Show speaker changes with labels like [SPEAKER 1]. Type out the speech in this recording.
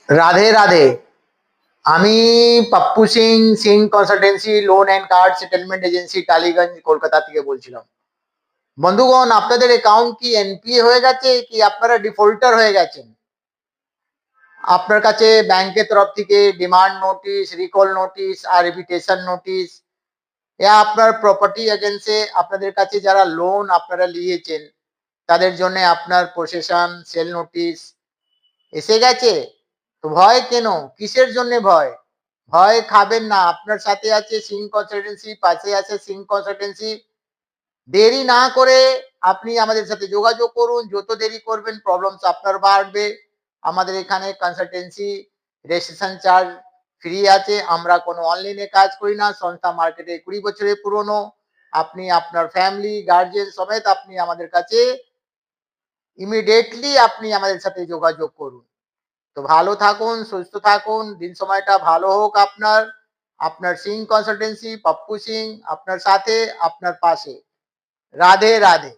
[SPEAKER 1] রাধে রাধে। আমি Pappu Singh, Singh consultancy loan and card settlement agency Tollygunge Kolkata থেকে বলছিলাম। বন্ধুগণ, আপনাদের অ্যাকাউন্ট কি এনপিএ হয়ে গেছে কি আপনারা ডিফল্টার হয়ে গেছেন? আপনার কাছে ব্যাংকের তরফ থেকে ডিমান্ড নোটিশ, রিকল নোটিশ আর রিপিটেশন নোটিশ, আপনার প্রপার্টি এগেন্সে আপনাদের কাছে যারা লোন আপনারা নিয়েছেন তাদের জন্য আপনার প্রসেশন সেল নোটিশ এসে গেছে? তো ভয় কেন? কিসের জন্য ভয়? ভয় খাবেন না। আপনার সাথে আছে সিং কনসালটেন্সি, পাশে আছে সিং কনসালটেন্সি। দেরি না করে আপনি আমাদের সাথে যোগাযোগ করুন। যত দেরি করবেন প্রবলেমস আপনার বাড়বে। আমাদের এখানে কনসালটেন্সি রেজিস্ট্রেশন চার্জ ফ্রি আছে। আমরা কোনো অনলাইনে কাজ করি না। সংস্থা মার্কেটে 20 বছরের পুরনো। আপনি আপনার ফ্যামিলি, গার্জিয়ান সমেত আপনি আমাদের কাছে ইমিডিয়েটলি আপনি আমাদের সাথে যোগাযোগ করুন। তো ভালো থাকুন, সুস্থ থাকুন, দিন সময়টা ভালো হোক আপনার। আপনার সিং কনসালটেন্সি, পাপ্পু সিং আপনার সাথে, আপনার পাশে। রাধে রাধে।